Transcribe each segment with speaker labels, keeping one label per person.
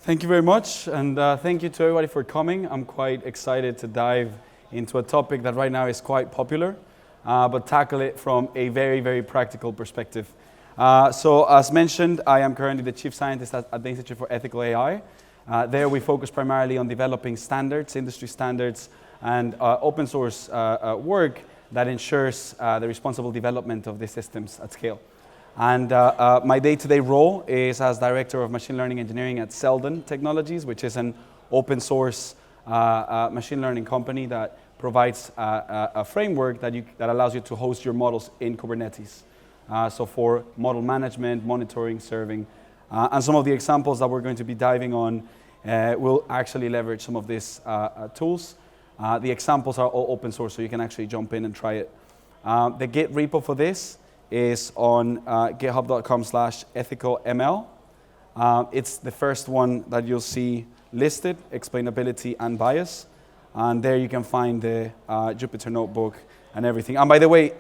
Speaker 1: Thank you very much, and thank you to everybody for coming. I'm quite excited to dive into a topic that right now is quite popular, but tackle it from a very, very practical perspective. So as mentioned, I am currently the Chief Scientist at the Institute for Ethical AI. There we focus primarily on developing standards, industry standards, and open source work that ensures the responsible development of these systems at scale. And my day-to-day role is as Director of Machine Learning Engineering at Selden Technologies, which is an open source machine learning company that provides a framework that allows you to host your models in Kubernetes. So for model management, monitoring, serving, and some of the examples that we're going to be diving on will actually leverage some of these tools. The examples are all open source, so you can actually jump in and try it. The Git repo for this is on github.com/ethicalml. It's the first one that you'll see listed, explainability and bias. And there you can find the Jupyter notebook and everything. And by the way,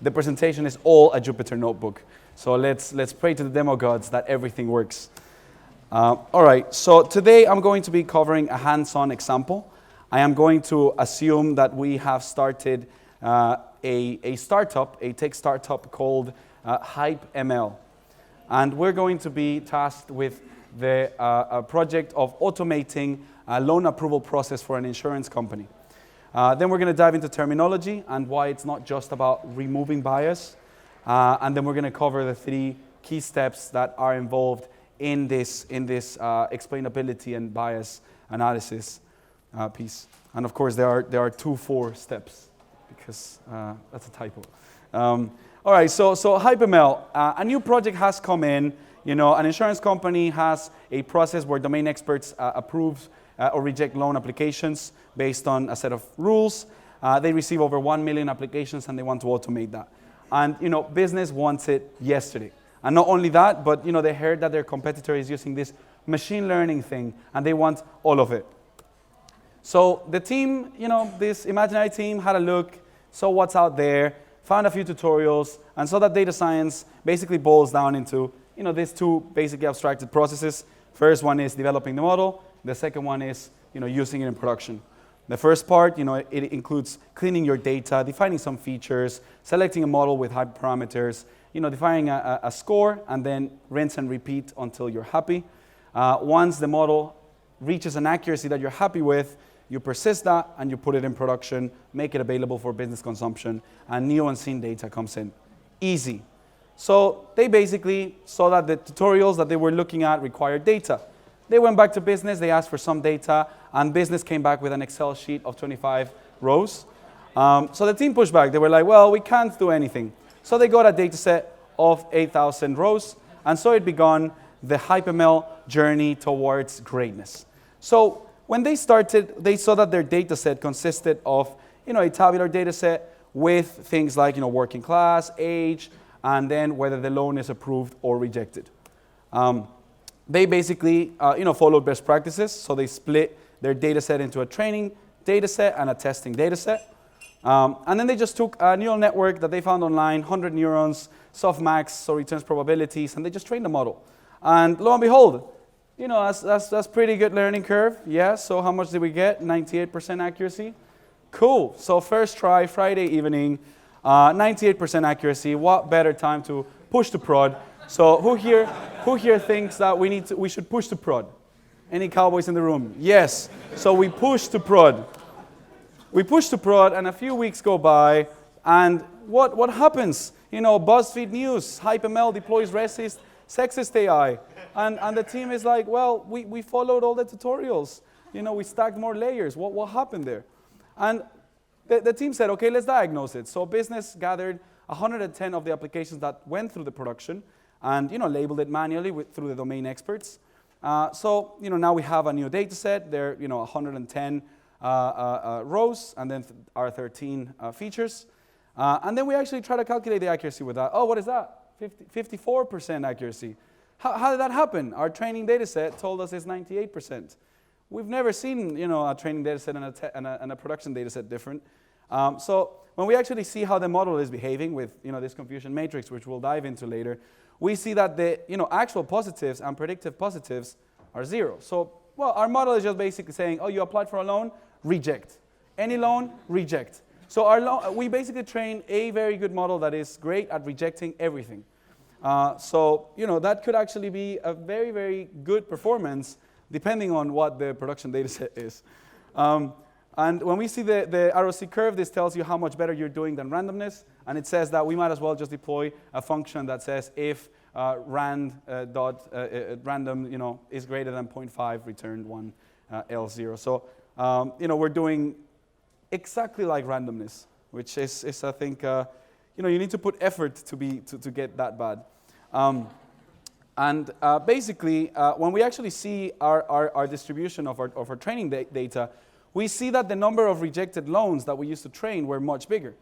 Speaker 1: the presentation is all a Jupyter notebook. So let's pray to the demo gods that everything works. All right, so today I'm going to be covering a hands-on example. I am going to assume that we have started a startup, a tech startup called HypeML. And we're going to be tasked with the project of automating a loan approval process for an insurance company. Then we're going to dive into terminology and why it's not just about removing bias. And then we're going to cover the 3 key steps that are involved in this explainability and bias analysis piece. And of course, there are 2 4 steps, because that's a typo. All right, so HypeML, a new project has come in. You know, an insurance company has a process where domain experts approve or reject loan applications based on a set of rules. They receive over 1 million applications and they want to automate that. And, you know, business wants it yesterday. And not only that, but, you know, they heard that their competitor is using this machine learning thing and they want all of it. So the team, you know, this imaginary team had a look, saw what's out there, found a few tutorials, and saw that data science basically boils down into, you know, these 2 basically abstracted processes. First one is developing the model. The second one is, you know, using it in production. The first part, you know, it includes cleaning your data, defining some features, selecting a model with hyperparameters, you know, defining a score, and then rinse and repeat until you're happy. Once the model reaches an accuracy that you're happy with, you persist that and you put it in production, make it available for business consumption, and new unseen data comes in. Easy. So they basically saw that the tutorials that they were looking at required data. They went back to business, they asked for some data, and business came back with an Excel sheet of 25 rows. So the team pushed back. They were like, well, we can't do anything. So they got a data set of 8,000 rows, and so it began the HypeML journey towards greatness. So when they started, they saw that their data set consisted of, you know, a tabular data set with things like, you know, working class, age, and then whether the loan is approved or rejected. They basically, you know, followed best practices. So they split their data set into a training data set and a testing data set. And then they just took a neural network that they found online, 100 neurons, softmax, so returns probabilities, and they just trained the model. And lo and behold, you know, that's pretty good learning curve. Yeah, so how much did we get? 98% accuracy. Cool. So first try, Friday evening, 98% accuracy. What better time to push to prod? So who here thinks that we should push to prod? Any cowboys in the room? Yes. So we push to prod. We push to prod, and a few weeks go by, and what happens? You know, BuzzFeed News, HypeML deploys racist, sexist AI. And the team is like, well, we followed all the tutorials. You know, we stacked more layers. What happened there? And the team said, okay, let's diagnose it. So business gathered 110 of the applications that went through the production and, you know, labeled it manually through the domain experts. So, you know, now we have a new data set. There are, you know, 110 rows, and then our 13 features. And then we actually try to calculate the accuracy with that. Oh, what is that? 54% accuracy. How did that happen? Our training data set told us it's 98%. We've never seen, you know, a training data set and a production data set different. So when we actually see how the model is behaving with, you know, this confusion matrix, which we'll dive into later, we see that the, you know, actual positives and predictive positives are 0. So, well, our model is just basically saying, oh, you applied for a loan, reject. Any loan, reject. So we basically train a very good model that is great at rejecting everything. So, that could actually be a very, very good performance depending on what the production data set is. And when we see the ROC curve, this tells you how much better you're doing than randomness. And it says that we might as well just deploy a function that says if random is greater than 0.5, return 1 L0. So, we're doing exactly like randomness, which is I think, you need to put effort to get that bad. Basically, when we actually see our distribution of our training data, we see that the number of rejected loans that we used to train were much bigger.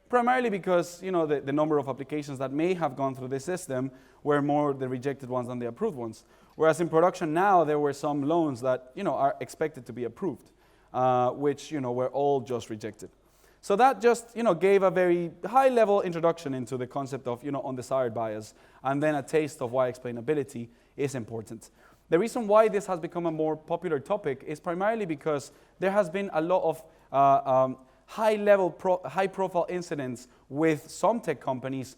Speaker 1: Primarily because the number of applications that may have gone through the system were more the rejected ones than the approved ones. Whereas in production now, there were some loans that are expected to be approved, which were all just rejected. So that just gave a very high-level introduction into the concept of undesired bias, and then a taste of why explainability is important. The reason why this has become a more popular topic is primarily because there has been a lot of high-profile incidents with some tech companies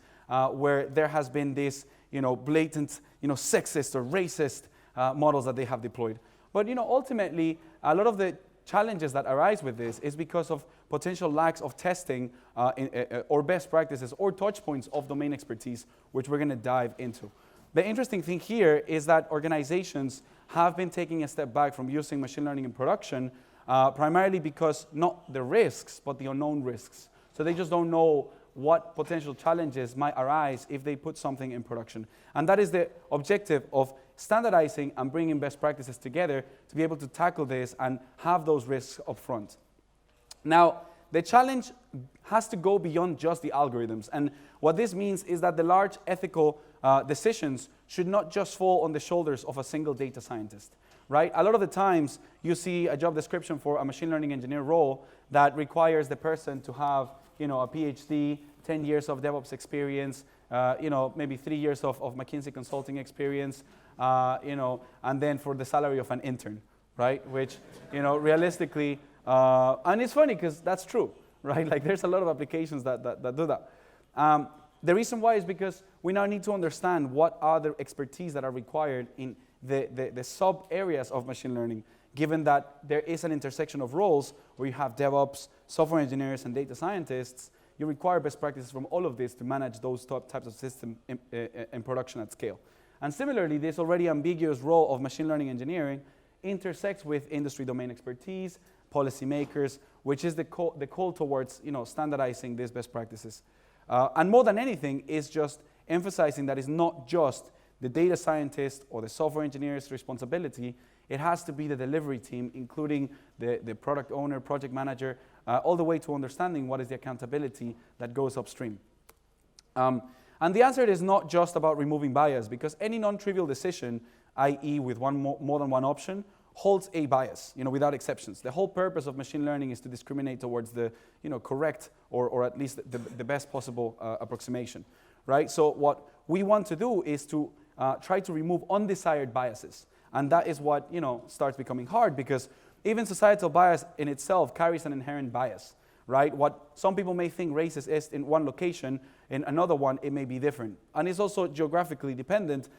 Speaker 1: where there has been this blatant sexist or racist models that they have deployed. But ultimately, a lot of the challenges that arise with this is because of potential lacks of testing or best practices or touch points of domain expertise, which we're going to dive into. The interesting thing here is that organizations have been taking a step back from using machine learning in production, primarily because not the risks, but the unknown risks. So they just don't know what potential challenges might arise if they put something in production. And that is the objective of standardizing and bringing best practices together to be able to tackle this and have those risks up front. Now, the challenge has to go beyond just the algorithms. And what this means is that the large ethical decisions should not just fall on the shoulders of a single data scientist, right? A lot of the times, you see a job description for a machine learning engineer role that requires the person to have, a PhD, 10 years of DevOps experience, maybe 3 years of McKinsey consulting experience, and then for the salary of an intern, right? Which, realistically, and it's funny because that's true, right? Like there's a lot of applications that do that. The reason why is because we now need to understand what are the expertise that are required in the sub areas of machine learning, given that there is an intersection of roles where you have DevOps, software engineers, and data scientists. You require best practices from all of this to manage those types of systems in production at scale. And similarly, this already ambiguous role of machine learning engineering intersects with industry domain expertise, policymakers, which is the call towards standardizing these best practices. And more than anything is just emphasizing that it's not just the data scientist or the software engineer's responsibility. It has to be the delivery team, including the product owner, project manager, all the way to understanding what is the accountability that goes upstream. And the answer is not just about removing bias, because any non-trivial decision, i.e. with more than one option, holds a bias, without exceptions. The whole purpose of machine learning is to discriminate towards the, correct or at least the best possible approximation, right? So what we want to do is to try to remove undesired biases. And that is what, starts becoming hard, because even societal bias in itself carries an inherent bias, right? What some people may think racist is in one location, in another one it may be different. And it's also geographically dependent.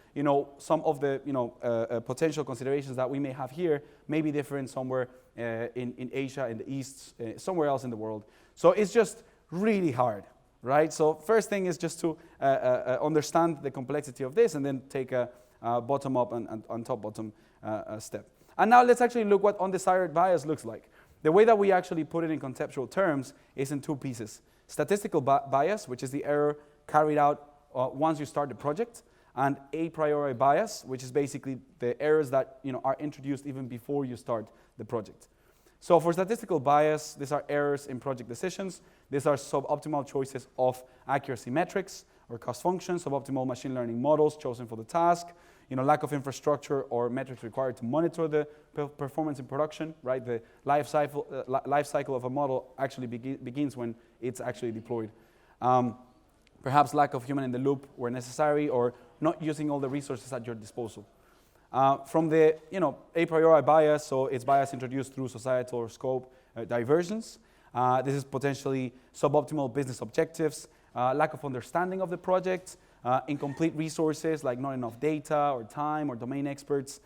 Speaker 1: Some of the potential considerations that we may have here may be different somewhere in Asia, in the East, somewhere else in the world. So it's just really hard, right? So first thing is just to understand the complexity of this, and then take a bottom-up and top-bottom step. And now let's actually look what undesired bias looks like. The way that we actually put it in conceptual terms is in two pieces. Statistical bias, which is the error carried out once you start the project, and a priori bias, which is basically the errors that are introduced even before you start the project. So for statistical bias, these are errors in project decisions. These are suboptimal choices of accuracy metrics or cost functions, suboptimal machine learning models chosen for the task, lack of infrastructure or metrics required to monitor the performance in production, right? The life cycle of a model actually begins when it's actually deployed. Perhaps lack of human in the loop where necessary, or not using all the resources at your disposal. From the, a priori bias, so it's bias introduced through societal or scope diversions. This is potentially suboptimal business objectives, lack of understanding of the project, incomplete resources like not enough data or time or domain experts,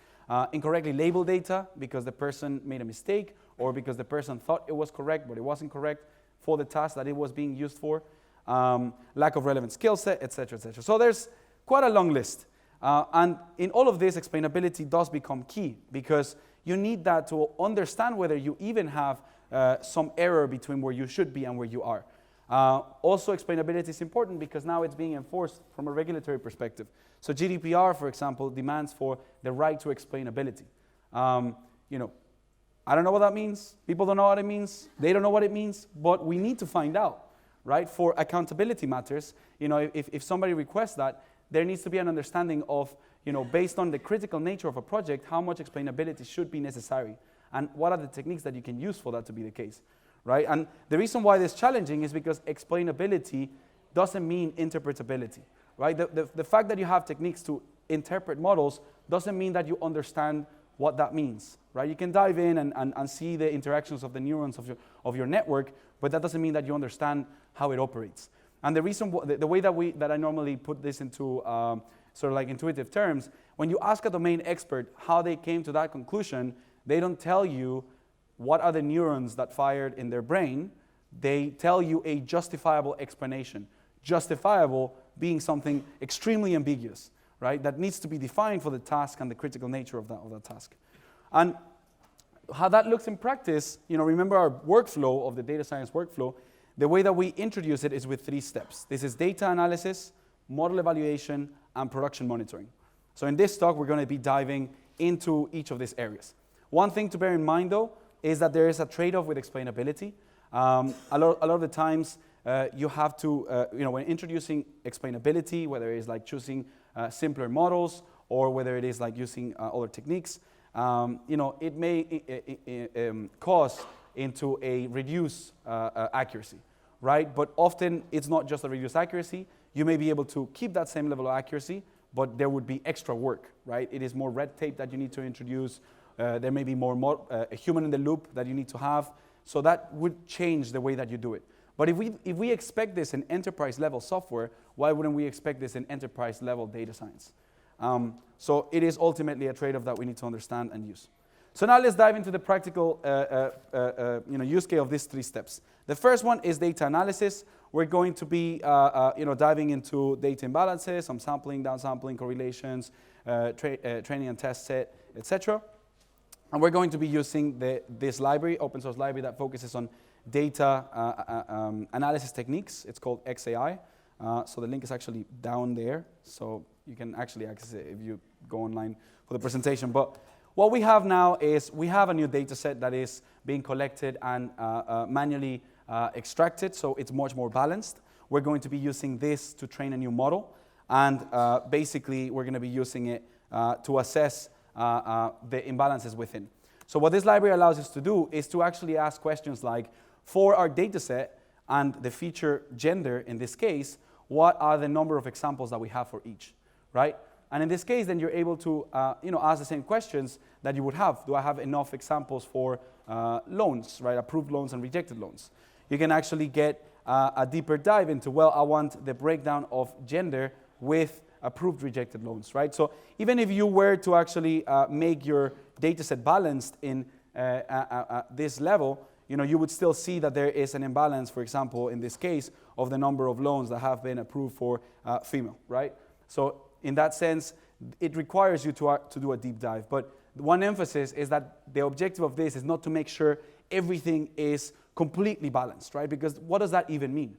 Speaker 1: incorrectly labeled data because the person made a mistake or because the person thought it was correct but it wasn't correct for the task that it was being used for, lack of relevant skill set, etc., etc. So there's quite a long list. And in all of this, explainability does become key because you need that to understand whether you even have some error between where you should be and where you are. Also, explainability is important because now it's being enforced from a regulatory perspective. So GDPR, for example, demands for the right to explainability. I don't know what that means. People don't know what it means. They don't know what it means, but we need to find out, right? For accountability matters, if somebody requests that, there needs to be an understanding of, based on the critical nature of a project, how much explainability should be necessary and what are the techniques that you can use for that to be the case, right? And the reason why this is challenging is because explainability doesn't mean interpretability, right? The fact that you have techniques to interpret models doesn't mean that you understand what that means, right? You can dive in and see the interactions of the neurons of your network, but that doesn't mean that you understand how it operates. And the reason, the way that I normally put this into sort of like intuitive terms, when you ask a domain expert how they came to that conclusion, they don't tell you what are the neurons that fired in their brain. They tell you a justifiable explanation. Justifiable being something extremely ambiguous, right? That needs to be defined for the task and the critical nature of that task. And how that looks in practice, remember our workflow of the data science workflow, the way that we introduce it is with 3 steps. This is data analysis, model evaluation, and production monitoring. So in this talk, we're going to be diving into each of these areas. One thing to bear in mind, though, is that there is a trade-off with explainability. A lot of the times, you have to, when introducing explainability, whether it is like choosing simpler models or whether it is like using other techniques, it may cause into a reduced accuracy, right? But often it's not just a reduced accuracy. You may be able to keep that same level of accuracy, but there would be extra work, right? It is more red tape that you need to introduce. There may be more a human in the loop that you need to have. So that would change the way that you do it. But if we expect this in enterprise level software, why wouldn't we expect this in enterprise level data science? So it is ultimately a trade-off that we need to understand and use. So now let's dive into the practical use case of these 3 steps. The first one is data analysis. We're going to be diving into data imbalances, some sampling, downsampling, correlations, training and test set, etc. And we're going to be using this library, open source library that focuses on data analysis techniques. It's called XAI. So the link is actually down there. So you can actually access it if you go online for the presentation. But what we have now is we have a new data set that is being collected and manually extracted, so it's much more balanced. We're going to be using this to train a new model, and basically we're going to be using it to assess the imbalances within. So what this library allows us to do is to actually ask questions like, for our data set and the feature gender in this case, what are the number of examples that we have for each, right? And in this case, then you're able to ask the same questions that you would have. Do I have enough examples for loans, right? Approved loans and rejected loans. You can actually get a deeper dive into, well, I want the breakdown of gender with approved rejected loans, right? So even if you were to actually make your data set balanced in this level, you would still see that there is an imbalance, for example, in this case, of the number of loans that have been approved for female, right? So in that sense, it requires you to do a deep dive. But one emphasis is that the objective of this is not to make sure everything is completely balanced, right? Because what does that even mean?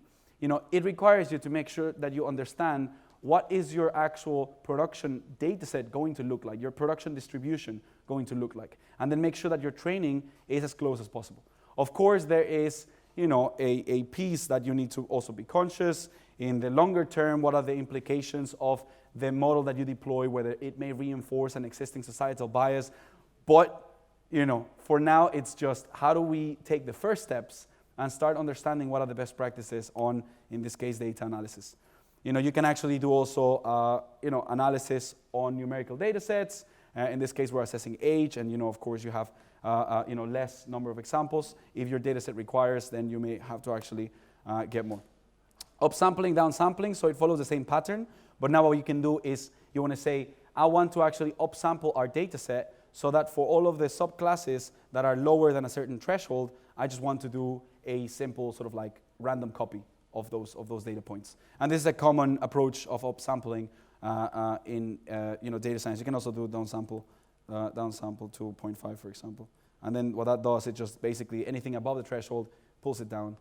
Speaker 1: It requires you to make sure that you understand what is your actual production data set going to look like, your production distribution going to look like, and then make sure that your training is as close as possible. Of course, there is a piece that you need to also be conscious. In the longer term, what are the implications of the model that you deploy, whether it may reinforce an existing societal bias. But, for now, it's just how do we take the first steps and start understanding what are the best practices on, in this case, data analysis. You can actually do also, analysis on numerical data sets. In this case, we're assessing age, and of course, you have less number of examples. If your data set requires, then you may have to actually get more. Upsampling, downsampling, so it follows the same pattern, but now what you can do is you want to say, I want to actually upsample our data set so that for all of the subclasses that are lower than a certain threshold, I just want to do a simple sort of like random copy of those data points. And this is a common approach of upsampling in data science. You can also do downsample to 0.5, for example. And then what that does, it just basically anything above the threshold pulls it down.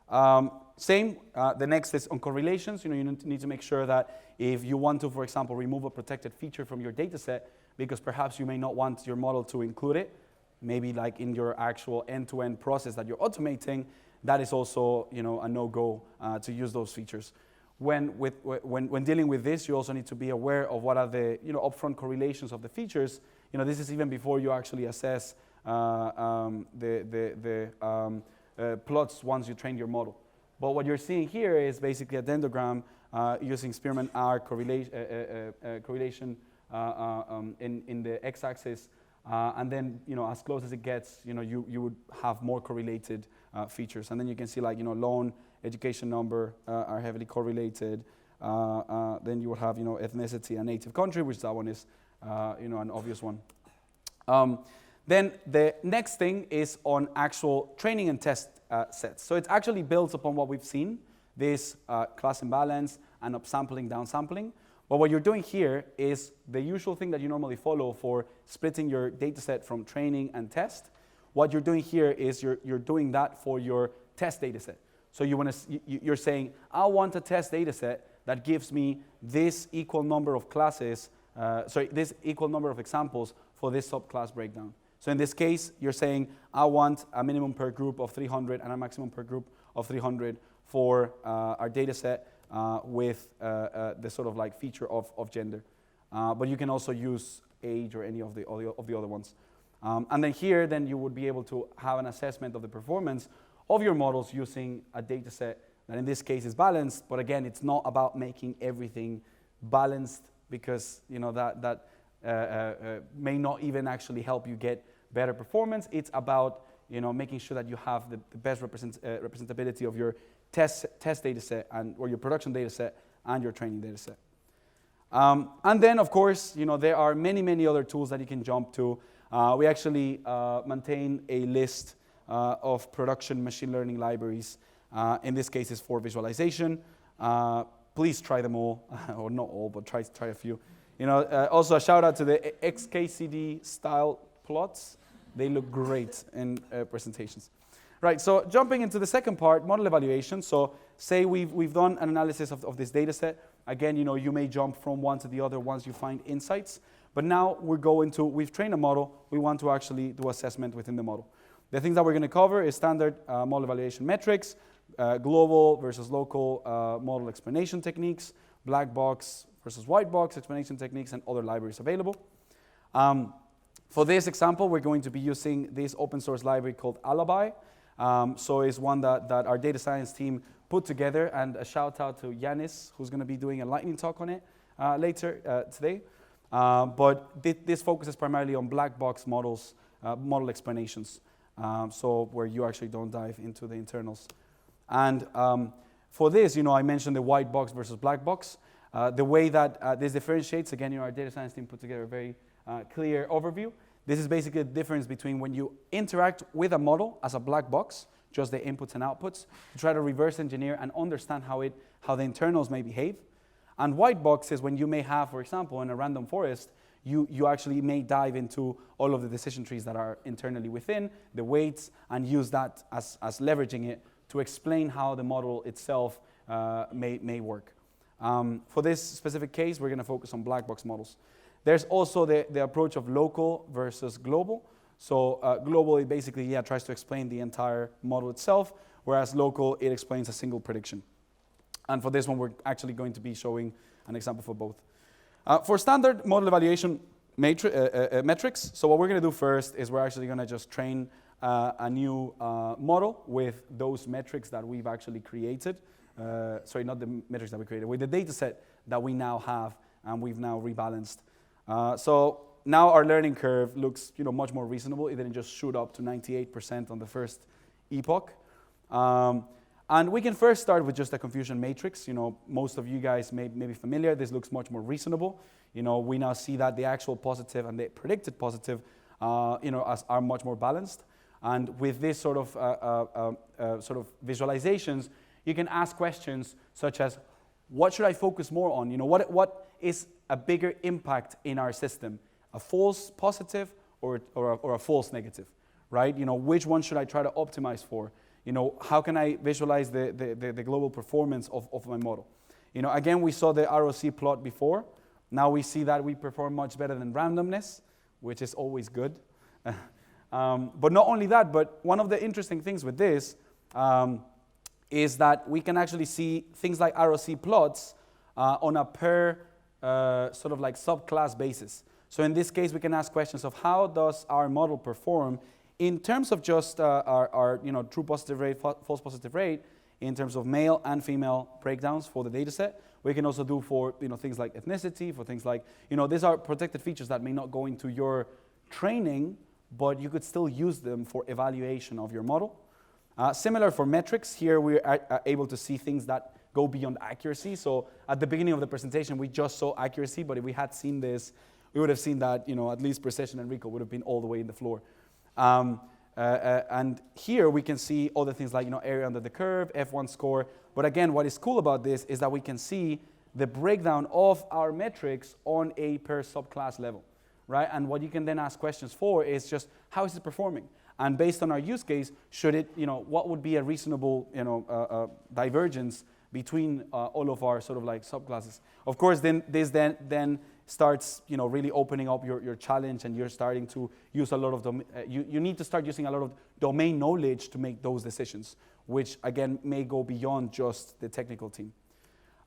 Speaker 1: The next is on correlations. You need to make sure that if you want to, for example, remove a protected feature from your data set, because perhaps you may not want your model to include it, maybe like in your actual end-to-end process that you're automating, that is also a no-go to use those features. When dealing with this, you also need to be aware of what are the upfront correlations of the features. This is even before you actually assess the plots once you train your model. But what you're seeing here is basically a dendrogram using Spearman R correlation in the x-axis, and then as close as it gets, you would have more correlated features, and then you can see like loan, education number are heavily correlated. Then you will have ethnicity and native country, which that one is an obvious one. Then the next thing is on actual training and test sets. So it actually builds upon what we've seen, this class imbalance and upsampling, downsampling. But what you're doing here is the usual thing that you normally follow for splitting your data set from training and test. What you're doing here is you're doing that for your test data set. So you're saying, I want a test data set that gives me this equal number of classes, this equal number of examples for this subclass breakdown. So in this case, you're saying, I want a minimum per group of 300 and a maximum per group of 300 for our data set with the sort of like feature of gender. But you can also use age or any of the other ones. And then here, then you would be able to have an assessment of the performance of your models using a data set that in this case is balanced. But again, it's not about making everything balanced, because that may not even actually help you get better performance. It's about making sure that you have the best representability of your test data set or your production data set and your training data set. And then, of course, there are many other tools that you can jump to. We actually maintain a list of production machine learning libraries. In this case, it's for visualization. Please try them all, or not all, but try a few. Also a shout out to the XKCD style plots. They look great in presentations. Right, so jumping into the second part, model evaluation. So say we've done an analysis of this data set. Again, you may jump from one to the other once you find insights. But now we've trained a model. We want to actually do assessment within the model. The things that we're going to cover is standard model evaluation metrics, global versus local model explanation techniques, black box versus white box explanation techniques, and other libraries available. For this example, we're going to be using this open source library called Alibi. So it's one that our data science team put together, and a shout out to Yanis, who's going to be doing a lightning talk on it later today. But this focuses primarily on black box models, model explanations, so where you actually don't dive into the internals. And for this, I mentioned the white box versus black box. The way that this differentiates, again, our data science team put together a very clear overview. This is basically the difference between when you interact with a model as a black box, just the inputs and outputs, to try to reverse engineer and understand how the internals may behave. And white box is when you may have, for example, in a random forest, you actually may dive into all of the decision trees that are internally within, the weights, and use that as leveraging it to explain how the model itself may work. For this specific case, we're going to focus on black box models. There's also the approach of local versus global. So global, it basically tries to explain the entire model itself, whereas local, it explains a single prediction. And for this one, we're actually going to be showing an example for both. For standard model evaluation metrics, so what we're going to do first is we're actually going to just train a new model with those metrics that we've actually created. Sorry, not the metrics that we created, with the data set that we now have and we've now rebalanced. So now our learning curve looks much more reasonable. It didn't just shoot up to 98% on the first epoch. And we can first start with just a confusion matrix. Most of you guys may be familiar. This looks much more reasonable. We now see that the actual positive and the predicted positive are much more balanced. And with this sort of visualizations, you can ask questions such as, what should I focus more on? What is a bigger impact in our system? A false positive or a false negative, right? Which one should I try to optimize for? How can I visualize the global performance of my model? Again, we saw the ROC plot before. Now we see that we perform much better than randomness, which is always good. But not only that, but one of the interesting things with this is that we can actually see things like ROC plots on a per sort of like subclass basis. So in this case, we can ask questions of how does our model perform in terms of just our true positive rate, false positive rate, in terms of male and female breakdowns for the data set. We can also do for things like ethnicity, for things like, these are protected features that may not go into your training, but you could still use them for evaluation of your model. Similar for metrics, here we're able to see things that go beyond accuracy. So at the beginning of the presentation, we just saw accuracy, but if we had seen this, we would have seen that at least precision and recall would have been all the way in the floor. And here we can see other things like area under the curve, F1 score. But again, what is cool about this is that we can see the breakdown of our metrics on a per subclass level, right? And what you can then ask questions for is just how is it performing? And based on our use case, should it, what would be a reasonable, divergence between all of our sort of like subclasses? Of course, this starts, really opening up your challenge, and you're starting to use a lot of you need to start using a lot of domain knowledge to make those decisions, which again may go beyond just the technical team.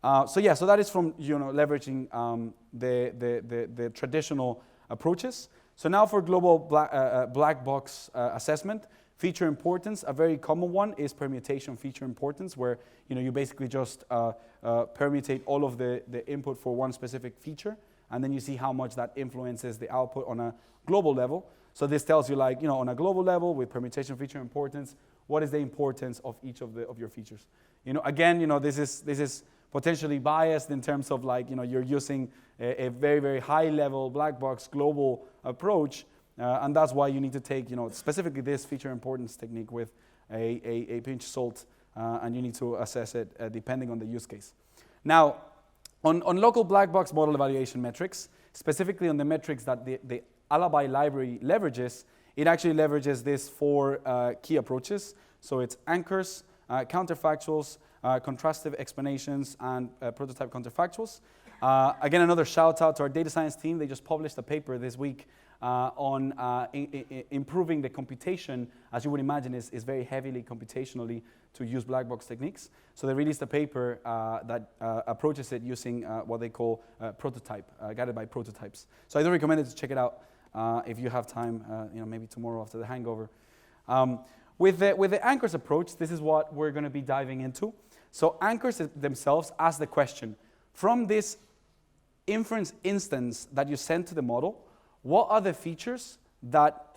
Speaker 1: So that is from leveraging the traditional approaches. So now for global black box assessment, feature importance, a very common one is permutation feature importance, where you basically just permutate all of the input for one specific feature, and then you see how much that influences the output on a global level. So this tells you on a global level with permutation feature importance, what is the importance of each of your features. Again, this is potentially biased in terms of you're using a very, very high level black box global approach, and that's why you need to take specifically this feature importance technique with a pinch of salt, and you need to assess it depending on the use case. Now, on local black box model evaluation metrics, specifically on the metrics that the Alibi library leverages, it actually leverages these four key approaches. So it's anchors, counterfactuals, contrastive explanations, and prototype counterfactuals. Again, another shout out to our data science team. They just published a paper this week on improving the computation. As you would imagine, is very heavily computationally to use black box techniques. So they released a paper that approaches it using what they call prototype, guided by prototypes. So I do recommend it to check it out if you have time, maybe tomorrow after the hangover. With the anchors approach, this is what we're going to be diving into. So anchors themselves ask the question, from this inference instance that you send to the model, what are the features that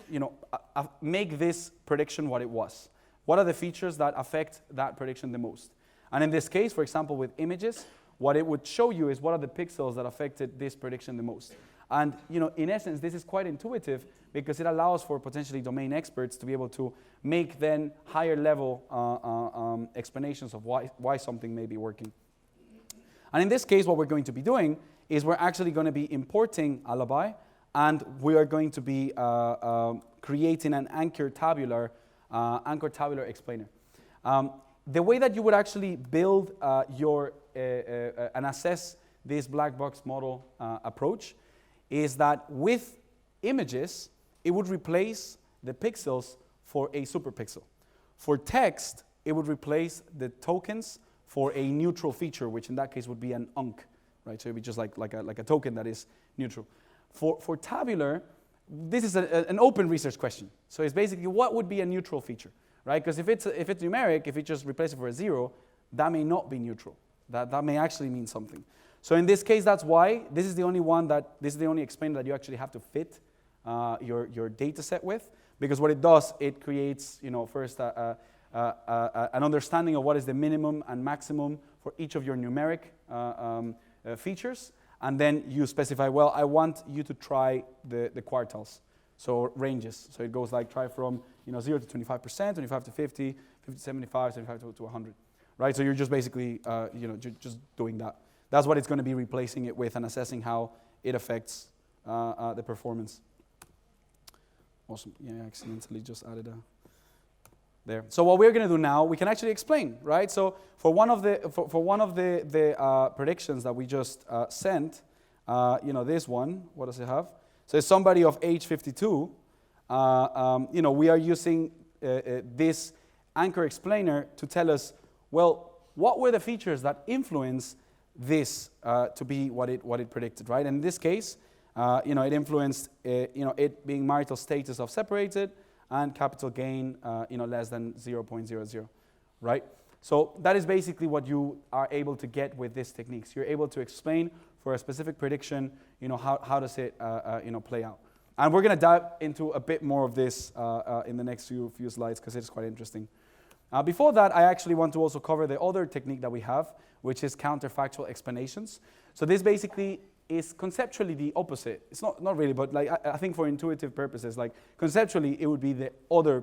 Speaker 1: make this prediction what it was? What are the features that affect that prediction the most? And in this case, for example, with images, what it would show you is what are the pixels that affected this prediction the most. And in essence, this is quite intuitive because it allows for potentially domain experts to be able to make then higher level explanations of why something may be working. And in this case, what we're going to be doing is we're actually going to be importing Alibi, and we are going to be creating an anchor tabular explainer. The way that you would actually build and assess this black box model approach is that with images, it would replace the pixels for a superpixel. For text, it would replace the tokens for a neutral feature, which in that case would be an UNC, right? So it would be just like a token that is neutral. For tabular, this is an open research question. So it's basically what would be a neutral feature, right? Because if it's numeric, if you just replace it for a 0, that may not be neutral. That may actually mean something. So in this case, that's why this is the only explainer that you actually have to fit your data set with, because what it does, it creates, first an understanding of what is the minimum and maximum for each of your numeric features, and then you specify, well, I want you to try the quartiles, so ranges. So it goes like try from 0 to 25%, 25 to 50, 50 to 75, 75 to 100, right? So you're just basically just doing that. That's what it's going to be replacing it with and assessing how it affects the performance. Awesome. Yeah, I accidentally just added a there. So what we're going to do now, we can actually explain, right? So for one of the predictions that we just sent, this one, what does it have? So it's somebody of age 52. We are using this anchor explainer to tell us, well, what were the features that influence this to be what it predicted, right? And in this case, it influenced, it being marital status of separated and capital gain, less than 0.00, right? So that is basically what you are able to get with these techniques. You're able to explain for a specific prediction, how does it, play out. And we're going to dive into a bit more of this in the next few slides because it's quite interesting. Before that, I actually want to also cover the other technique that we have, which is counterfactual explanations. So this basically is conceptually the opposite. It's not really, but like I think for intuitive purposes, like conceptually, it would be the other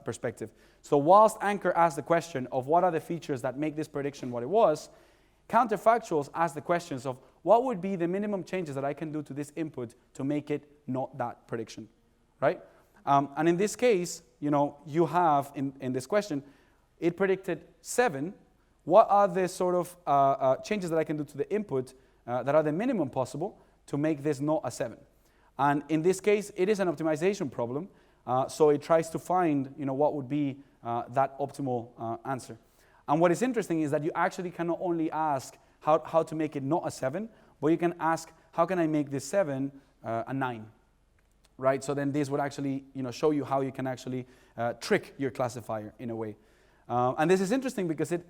Speaker 1: perspective. So whilst Anchor asked the question of what are the features that make this prediction what it was, counterfactuals ask the questions of what would be the minimum changes that I can do to this input to make it not that prediction, right? And in this case, you have in this question, it predicted 7. What are the sort of changes that I can do to the input that are the minimum possible to make this not a 7? And in this case, it is an optimization problem. So it tries to find, what would be that optimal answer. And what is interesting is that you actually can not only ask how to make it not a 7, but you can ask, how can I make this 7 a 9? Right? So then this would actually, show you how you can actually trick your classifier in a way. And this is interesting because it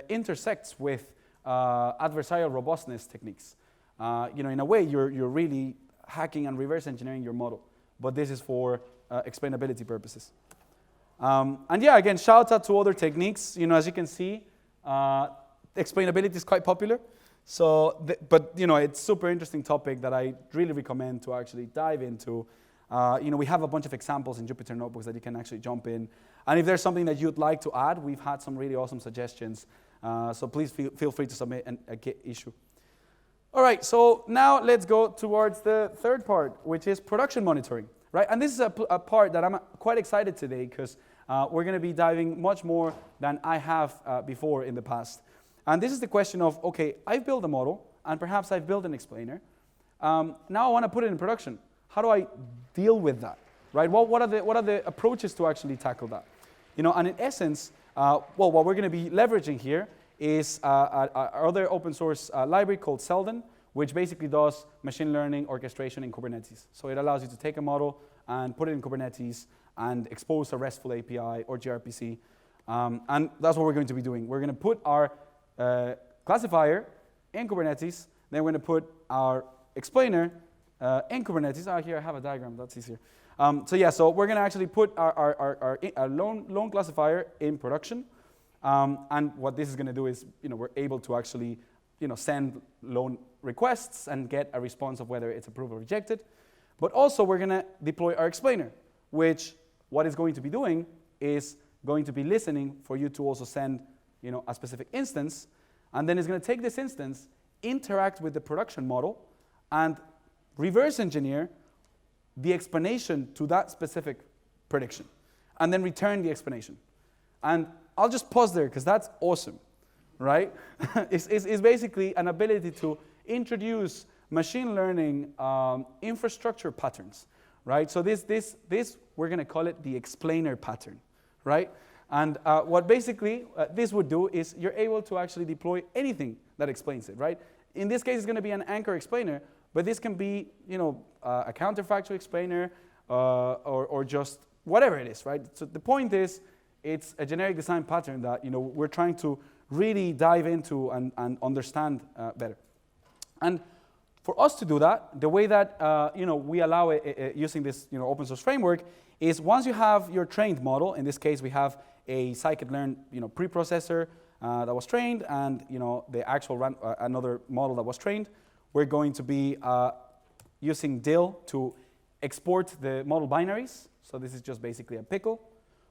Speaker 1: intersects with adversarial robustness techniques. In a way, you're really hacking and reverse engineering your model. But this is for explainability purposes. And yeah, again, shout out to other techniques. As you can see, explainability is quite popular. So, but it's a super interesting topic that I really recommend to actually dive into. We have a bunch of examples in Jupyter Notebooks that you can actually jump in. And if there's something that you'd like to add, we've had some really awesome suggestions. So please feel free to submit a Git issue. All right, so now let's go towards the third part, which is production monitoring, right? And this is a part that I'm quite excited today because we're going to be diving much more than I have before in the past. And this is the question of, okay, I've built a model, and perhaps I've built an explainer. Now I want to put it in production. How do I deal with that, right? What are the approaches to actually tackle that? And in essence, what we're going to be leveraging here is our other open source library called Selden, which basically does machine learning orchestration in Kubernetes. So it allows you to take a model and put it in Kubernetes and expose a RESTful API or gRPC. And that's what we're going to be doing. We're going to put our classifier in Kubernetes. Then we're going to put our explainer in Kubernetes. Here I have a diagram, that's easier. So we're going to actually put our loan classifier in production. And what this is going to do is, we're able to actually, send loan requests and get a response of whether it's approved or rejected. But also we're going to deploy our explainer, which what it's going to be doing is going to be listening for you to also send, a specific instance. And then it's going to take this instance, interact with the production model, and reverse engineer the explanation to that specific prediction, and then return the explanation. And I'll just pause there because that's awesome, right? It's basically an ability to introduce machine learning infrastructure patterns, right? So this we're going to call it the explainer pattern, right? And what basically this would do is you're able to actually deploy anything that explains it, right? In this case, it's going to be an anchor explainer, but this can be, a counterfactual explainer or just whatever it is, right? So the point is, it's a generic design pattern that, we're trying to really dive into and understand better. And for us to do that, the way that we allow it using this open source framework is once you have your trained model. In this case, we have a scikit-learn preprocessor that was trained, and the actual another model that was trained. We're going to be using DIL to export the model binaries. So this is just basically a pickle.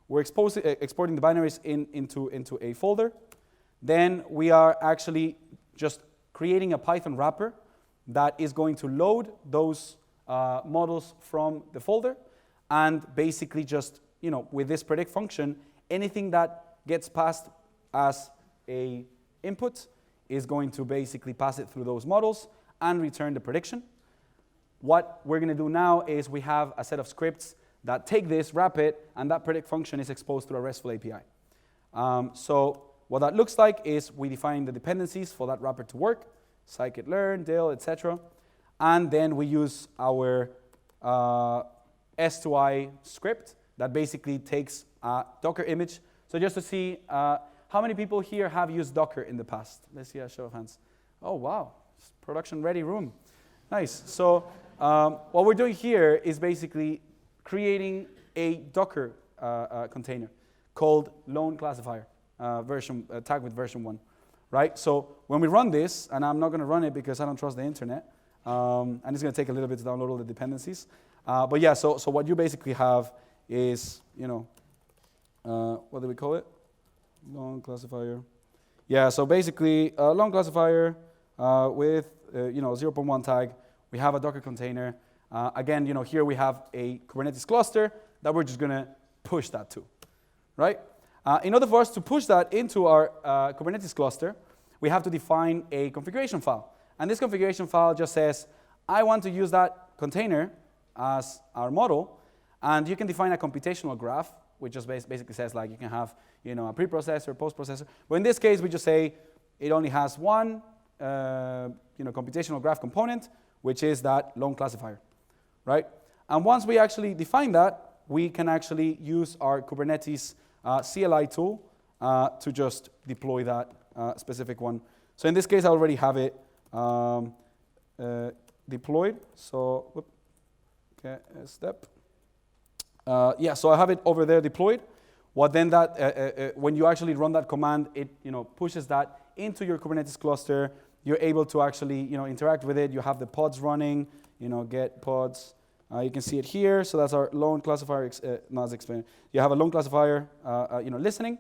Speaker 1: We're exporting the binaries into a folder. Then we are actually just creating a Python wrapper that is going to load those models from the folder, and basically just, with this predict function, anything that gets passed as a input is going to basically pass it through those models and return the prediction. What we're going to do now is we have a set of scripts that take this, wrap it, and that predict function is exposed through a RESTful API. So what that looks like is we define the dependencies for that wrapper to work, scikit-learn, DIL, etc. And then we use our S2I script that basically takes a Docker image. So just to see how many people here have used Docker in the past. Let's see a show of hands. Oh, wow. Production-ready room. Nice. So what we're doing here is basically creating a Docker container called lone classifier, tag with version 1. Right? So when we run this, and I'm not going to run it because I don't trust the internet, and it's going to take a little bit to download all the dependencies. But yeah, so what you basically have is, what do we call it? Lone classifier. Yeah, so basically, lone classifier with 0.1 tag. We have a Docker container. Again, here we have a Kubernetes cluster that we're just going to push that to, right? In order for us to push that into our Kubernetes cluster, we have to define a configuration file. And this configuration file just says, I want to use that container as our model. And you can define a computational graph, which just basically says, like, you can have a preprocessor, postprocessor. But in this case, we just say it only has one computational graph component, which is that lone classifier, right? And once we actually define that, we can actually use our Kubernetes CLI tool to just deploy that specific one. So in this case, I already have it deployed. So, okay, step. Yeah, so I have it over there deployed. What then that, when you actually run that command, it pushes that into your Kubernetes cluster. You're able to actually interact with it. You have the pods running. Get pods. You can see it here. So that's our lone classifier. No, that's explained. You have a lone classifier, listening,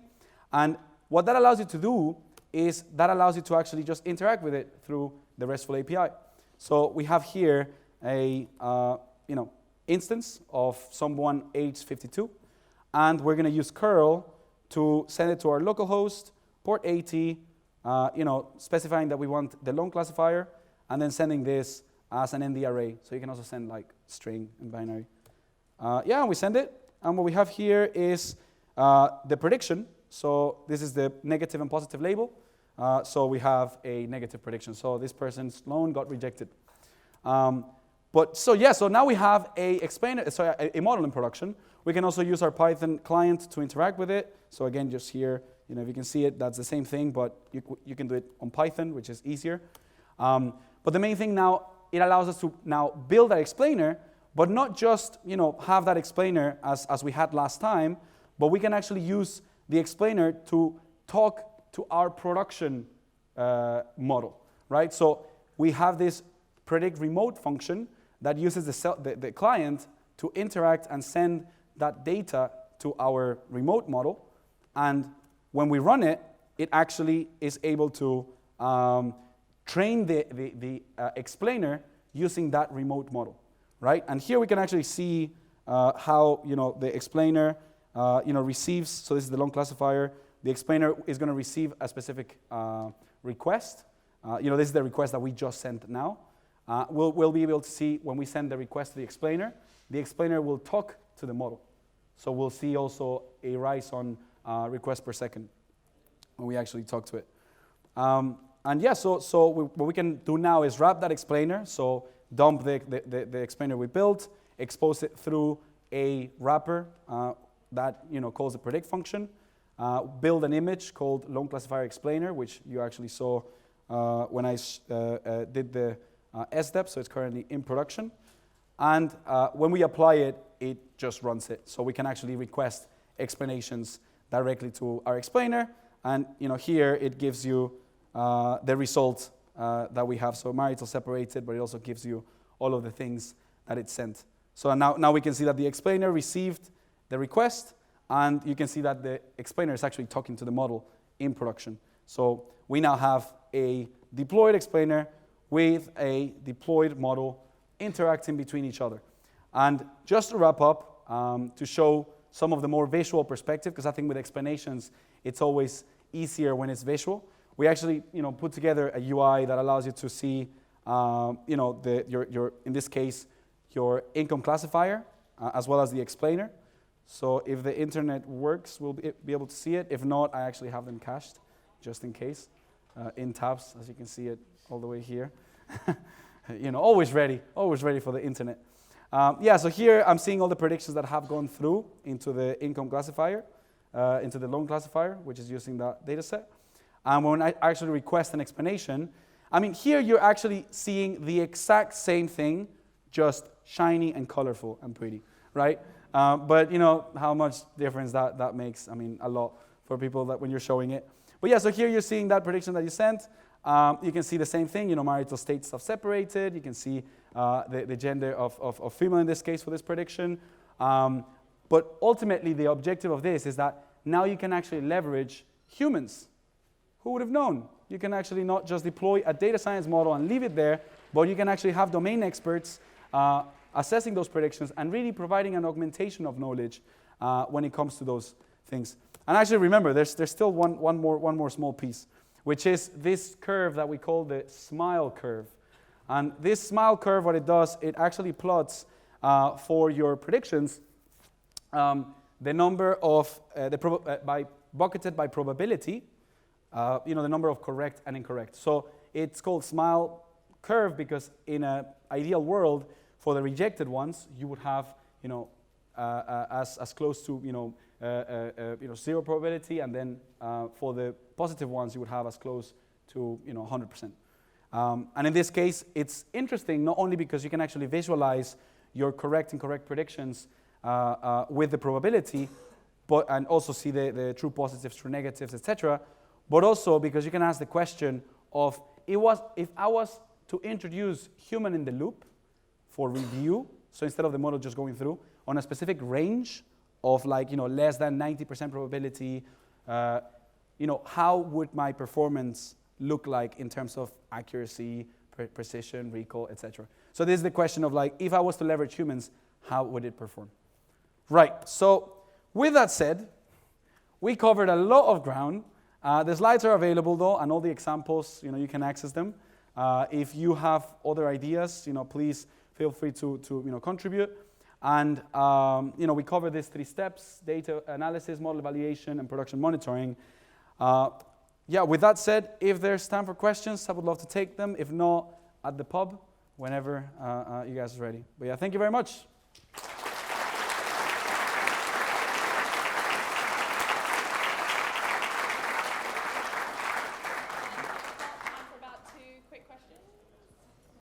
Speaker 1: and what that allows you to do is that allows you to actually just interact with it through the RESTful API. So we have here a instance of someone age 52, and we're going to use curl to send it to our localhost, port 80, specifying that we want the lone classifier, and then sending this as an ND array. So you can also send like string and binary. Yeah, we send it, and what we have here is the prediction. So this is the negative and positive label. So we have a negative prediction. So this person's loan got rejected. So now we have a model in production. We can also use our Python client to interact with it. So again, just here, if you can see it, that's the same thing, but you can do it on Python, which is easier. But the main thing now, it allows us to now build that explainer, but not just have that explainer as we had last time, but we can actually use the explainer to talk to our production model, right? So we have this predict remote function that uses the client to interact and send that data to our remote model. And when we run it, it actually is able to train the explainer using that remote model, right? And here we can actually see how the explainer receives. So this is the lone classifier. The explainer is going to receive a specific request. This is the request that we just sent now. We'll be able to see when we send the request to the explainer will talk to the model. So we'll see also a rise on requests per second when we actually talk to it. And yeah, so what we can do now is wrap that explainer. So dump the explainer we built, expose it through a wrapper that calls the predict function. build an image called loan classifier explainer, which you actually saw when I did the SDEP, so it's currently in production. And when we apply it, it just runs it. So we can actually request explanations directly to our explainer. And here it gives you the result that we have. So marital separated, but it also gives you all of the things that it sent. So now we can see that the explainer received the request, and you can see that the explainer is actually talking to the model in production. So we now have a deployed explainer with a deployed model interacting between each other. And just to wrap up, to show some of the more visual perspective, because I think with explanations, it's always easier when it's visual. We actually, put together a UI that allows you to see, your in this case, your income classifier, as well as the explainer. So if the internet works, we'll be able to see it. If not, I actually have them cached, just in case, in tabs, as you can see it all the way here. Always ready for the internet. So here I'm seeing all the predictions that have gone through into the income classifier, into the loan classifier, which is using that data set. And when I actually request an explanation, here you're actually seeing the exact same thing, just shiny and colorful and pretty, right? But how much difference that makes, a lot for people that when you're showing it. But yeah, so here you're seeing that prediction that you sent. You can see the same thing, marital states self-separated. You can see the gender of female in this case for this prediction. But ultimately, the objective of this is that now you can actually leverage humans. Who would have known? You can actually not just deploy a data science model and leave it there, but you can actually have domain experts assessing those predictions and really providing an augmentation of knowledge when it comes to those things. And actually, remember, there's still one more small piece, which is this curve that we call the smile curve. And this smile curve, what it does, it actually plots for your predictions the number of, bucketed by probability, the number of correct and incorrect. So it's called smile curve because in an ideal world, for the rejected ones, you would have, as close to, 0 probability, and then for the positive ones, you would have as close to, 100%. And in this case, it's interesting not only because you can actually visualize your correct and incorrect predictions with the probability, and also see the true positives, true negatives, etc., but also because you can ask the question of, if I was to introduce human in the loop for review, so instead of the model just going through, on a specific range of less than 90% probability, how would my performance look like in terms of accuracy, precision, recall, etc. So this is the question of if I was to leverage humans, how would it perform? Right, so with that said, we covered a lot of ground. The slides are available though, and all the examples, you can access them. If you have other ideas, please feel free to contribute. And we cover these 3 steps: data analysis, model evaluation, and production monitoring. With that said, if there's time for questions, I would love to take them. If not, at the pub, whenever you guys are ready. But yeah, thank you very much.